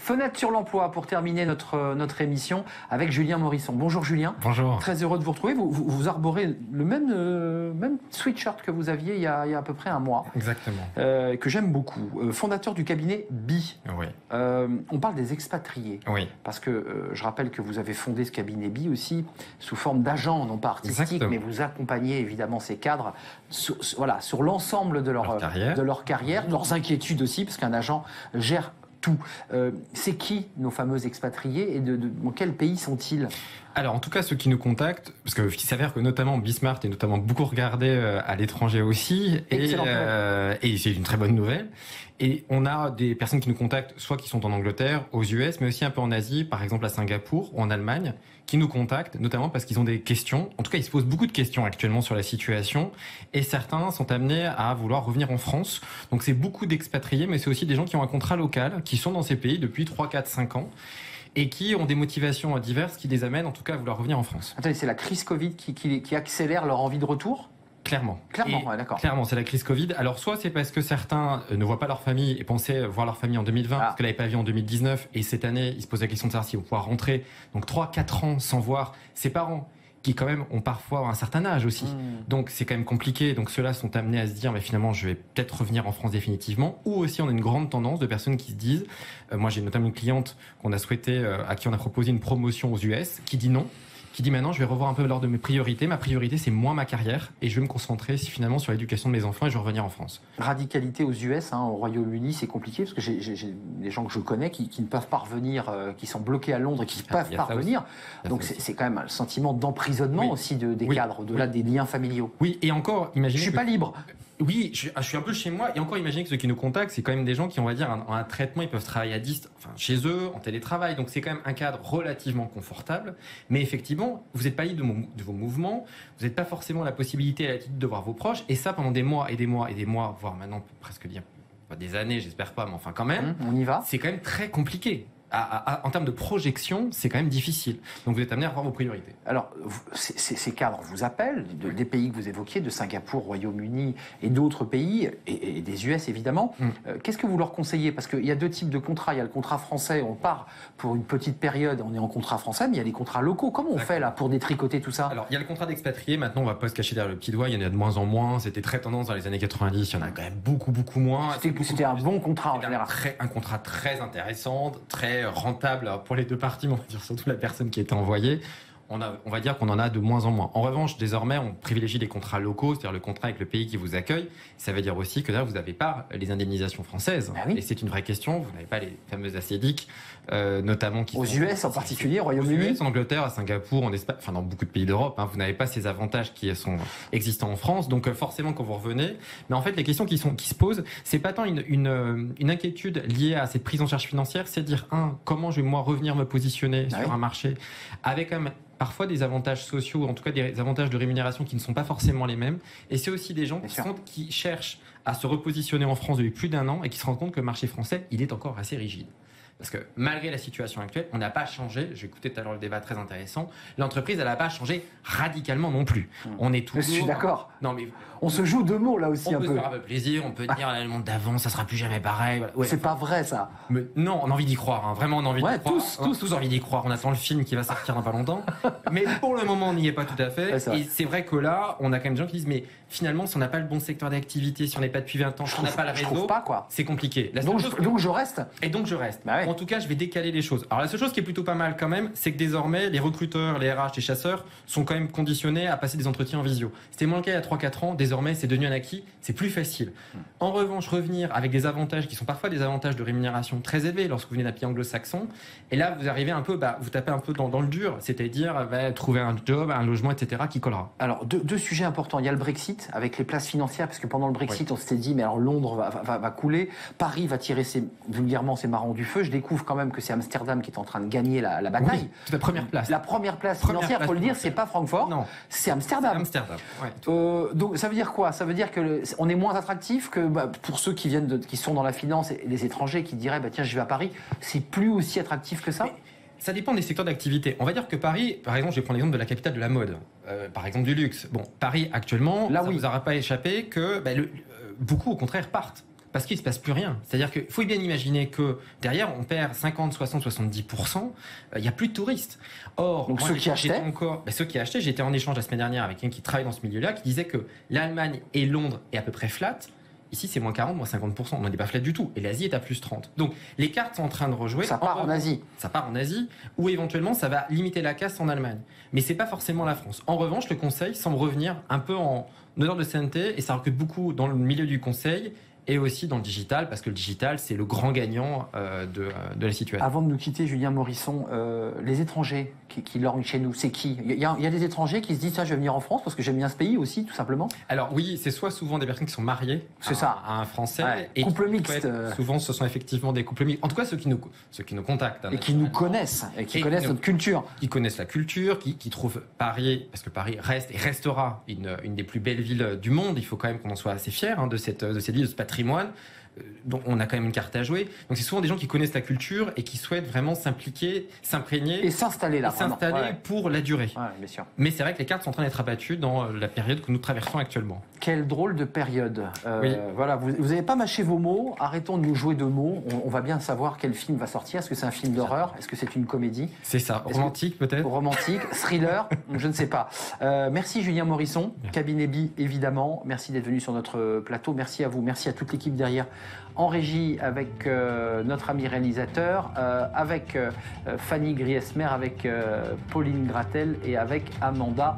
Fenêtre sur l'emploi pour terminer notre émission avec Julien Morisson. Bonjour Julien. Bonjour. Très heureux de vous retrouver. Vous arborez le même sweatshirt que vous aviez il y a à peu près un mois. Exactement. Que j'aime beaucoup. Fondateur du cabinet BI. Oui. On parle des expatriés. Oui. Parce que je rappelle que vous avez fondé ce cabinet BI aussi sous forme d'agent, non pas artistique, Exactement. mais vous accompagnez évidemment ces cadres sur l'ensemble de leur carrière, de leurs inquiétudes aussi, parce qu'un agent gère tout. C'est qui nos fameux expatriés et dans quel pays sont-ils ? Alors, en tout cas, ceux qui nous contactent, parce qu'il s'avère que notamment Bismart est notamment beaucoup regardé à l'étranger aussi, et c'est une très bonne nouvelle. Et on a des personnes qui nous contactent, soit qui sont en Angleterre, aux US, mais aussi un peu en Asie, par exemple à Singapour ou en Allemagne, qui nous contactent, notamment parce qu'ils ont des questions. En tout cas, ils se posent beaucoup de questions actuellement sur la situation, et certains sont amenés à vouloir revenir en France. Donc c'est beaucoup d'expatriés, mais c'est aussi des gens qui ont un contrat local, qui sont dans ces pays depuis 3, 4, 5 ans, et qui ont des motivations diverses qui les amènent en tout cas à vouloir revenir en France. Attendez, c'est la crise Covid qui accélère leur envie de retour ? Clairement, ouais, d'accord. Clairement, c'est la crise Covid. Alors, soit c'est parce que certains ne voient pas leur famille et pensaient voir leur famille en 2020, parce qu'elle n'avait pas vu en 2019, et cette année, ils se posent la question de savoir s'ils vont pouvoir rentrer. Donc, 3-4 ans sans voir ses parents, qui quand même ont parfois un certain âge aussi. Donc, c'est quand même compliqué. Donc, ceux-là sont amenés à se dire, mais finalement, je vais peut-être revenir en France définitivement. Ou aussi, on a une grande tendance de personnes qui se disent, moi, j'ai notamment une cliente qu'on a souhaité, à qui on a proposé une promotion aux US, qui dit non. Qui dit maintenant je vais revoir un peu l'ordre de mes priorités. Ma priorité c'est moi ma carrière et je vais me concentrer finalement sur l'éducation de mes enfants et je vais revenir en France. Radicalité aux US, au Royaume-Uni c'est compliqué parce que j'ai des gens que je connais qui ne peuvent pas revenir, qui sont bloqués à Londres et qui ne peuvent pas revenir. Donc c'est quand même un sentiment d'emprisonnement aussi des cadres, au-delà des liens familiaux. Oui, et encore, imaginez. Je suis pas libre. Oui, je suis un peu chez moi. Et encore, imaginez que ceux qui nous contactent, c'est quand même des gens qui, on va dire, ont un traitement, ils peuvent travailler à distance, enfin, chez eux, en télétravail. Donc, c'est quand même un cadre relativement confortable. Mais effectivement, vous n'êtes pas libre de vos mouvements. Vous n'êtes pas forcément la possibilité à l'attitude de voir vos proches. Et ça, pendant des mois et des mois et des mois, voire maintenant, on peut presque dire, pas des années, j'espère pas, mais enfin, quand même. On y va. C'est quand même très compliqué. En termes de projection, c'est quand même difficile. Donc vous êtes amené à revoir vos priorités. Alors, ces cadres vous appellent, des pays que vous évoquiez, de Singapour, Royaume-Uni et d'autres pays, et des US évidemment. Qu'est-ce que vous leur conseillez ? Parce qu'il y a deux types de contrats. Il y a le contrat français, on part pour une petite période, on est en contrat français, mais il y a les contrats locaux. Comment on fait là pour détricoter tout ça ? Alors, il y a le contrat d'expatrié. Maintenant, on va pas se cacher derrière le petit doigt. Il y en a de moins en moins. C'était très tendance dans les années 90. Il y en a quand même beaucoup moins. C'était un bon contrat en général. Un contrat très intéressant, très rentable pour les deux parties, mais on va dire surtout la personne qui était envoyée. On va dire qu'on en a de moins en moins. En revanche, désormais, on privilégie les contrats locaux, c'est-à-dire le contrat avec le pays qui vous accueille. Ça veut dire aussi que là, vous n'avez pas les indemnisations françaises. Ah oui. Et c'est une vraie question. Vous n'avez pas les fameuses ACDIC, notamment qui aux US en particulier, au Royaume-Uni, aux US, en Angleterre, à Singapour, en Espagne, enfin dans beaucoup de pays d'Europe. Vous n'avez pas ces avantages qui sont existants en France. Donc forcément, quand vous revenez, mais en fait, les questions qui se posent, c'est pas tant une inquiétude liée à cette prise en charge financière, c'est dire comment je vais moi revenir me positionner sur un marché avec quand même parfois des avantages sociaux, en tout cas des avantages de rémunération qui ne sont pas forcément les mêmes. Et c'est aussi des gens qui cherchent à se repositionner en France depuis plus d'1 an et qui se rendent compte que le marché français, il est encore assez rigide. Parce que malgré la situation actuelle, on n'a pas changé. J'ai écouté tout à l'heure le débat très intéressant. L'entreprise, elle n'a pas changé radicalement non plus. On est toujours. Je suis d'accord. Non mais on se joue deux mots là aussi un peu. On peut se faire un peu plaisir. On peut dire le monde d'avant, ça sera plus jamais pareil. Ouais, c'est pas vrai ça. Mais non, on a envie d'y croire. Vraiment, on a envie d'y croire. Tous envie d'y croire. On attend le film qui va sortir dans pas longtemps. Mais pour le moment, on n'y est pas tout à fait. Et c'est vrai que là, on a quand même des gens qui disent mais finalement, si on n'a pas le bon secteur d'activité, si on n'est pas depuis 20 ans, si on n'a pas le réseau, c'est compliqué. Donc je reste. Et donc je reste. Bah ouais. En tout cas, je vais décaler les choses. Alors la seule chose qui est plutôt pas mal quand même, c'est que désormais, les recruteurs, les RH, les chasseurs sont quand même conditionnés à passer des entretiens en visio. C'était moins le cas il y a 3-4 ans. Désormais, c'est devenu un acquis. C'est plus facile. En revanche, revenir avec des avantages qui sont parfois des avantages de rémunération très élevés lorsque vous venez d'un pays anglo-saxon. Et là, vous arrivez un peu, vous tapez un peu dans le dur, c'est-à-dire trouver un job, un logement, etc. qui collera. Alors deux sujets importants. Il y a le Brexit avec les places financières, parce que pendant le Brexit, on s'était dit mais alors Londres va couler, Paris va tirer vulgairement ses marrons du feu. Je découvre quand même que c'est Amsterdam qui est en train de gagner la bataille. Oui, c'est la première place. La première place financière, il faut le dire, c'est pas Francfort, c'est Amsterdam. Donc ça veut dire quoi ? Ça veut dire que on est moins attractif que pour ceux qui sont dans la finance et les étrangers qui diraient tiens je vais à Paris, c'est plus aussi attractif que ça ? Mais ça dépend des secteurs d'activité. On va dire que Paris, par exemple, je vais prendre l'exemple de la capitale de la mode, par exemple du luxe. Bon, Paris actuellement, ça ne vous aura pas échappé que beaucoup au contraire partent. Parce qu'il ne se passe plus rien. C'est-à-dire qu'il faut bien imaginer que derrière, on perd 50, 60, 70%, il n'y a plus de touristes. Or, donc moi, ceux qui achetaient ceux qui achetaient, j'étais en échange la semaine dernière avec quelqu'un qui travaille dans ce milieu-là, qui disait que l'Allemagne et Londres est à peu près flat. Ici, c'est moins 40, moins 50%. On n'est pas flat du tout. Et l'Asie est à plus 30. Donc, les cartes sont en train de rejouer. Ça part en Asie. Ça part en Asie, ou éventuellement, ça va limiter la casse en Allemagne. Mais c'est pas forcément la France. En revanche, le conseil semble revenir un peu en honneur de sainteté, et ça recrute beaucoup dans le milieu du conseil, et aussi dans le digital, parce que le digital, c'est le grand gagnant de la situation. Avant de nous quitter, Julien Morisson, les étrangers qui lorgnent chez nous, c'est qui ? Il y a des étrangers qui se disent, je vais venir en France parce que j'aime bien ce pays aussi, tout simplement. Alors oui, c'est soit souvent des personnes qui sont mariées à un Français. Ouais, et couple mixte. Souvent, ce sont effectivement des couples mixtes. En tout cas, ceux qui nous contactent. Et qui nous connaissent, et qui connaissent notre culture. Qui connaissent la culture, qui trouvent Paris, parce que Paris reste et restera une des plus belles villes du monde. Il faut quand même qu'on en soit assez fiers de cette ville, de ce patrimoine. Donc on a quand même une carte à jouer. Donc c'est souvent des gens qui connaissent la culture et qui souhaitent vraiment s'impliquer, s'imprégner et s'installer là. Pour la durée. Ouais, bien sûr. Mais c'est vrai que les cartes sont en train d'être abattues dans la période que nous traversons actuellement. Quelle drôle de période. Oui. Voilà, vous n'avez pas mâché vos mots. Arrêtons de nous jouer de mots. On va bien savoir quel film va sortir. Est-ce que c'est un film d'horreur ? Est-ce que c'est une comédie ? C'est ça. Romantique peut-être ? Romantique, thriller, je ne sais pas. Merci Julien Morisson, Cabinet B évidemment. Merci d'être venu sur notre plateau. Merci à vous. Merci à toute l'équipe derrière en régie avec notre ami réalisateur, avec Fanny Griesmer, avec Pauline Gratel et avec Amanda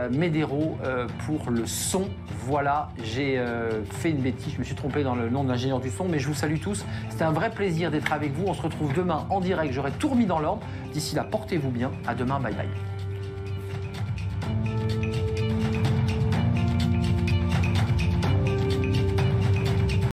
Medero pour le son. Voilà, j'ai fait une bêtise, je me suis trompé dans le nom de l'ingénieur du son, mais je vous salue tous. C'était un vrai plaisir d'être avec vous. On se retrouve demain en direct, j'aurai tout remis dans l'ordre. D'ici là, portez-vous bien. À demain, bye bye.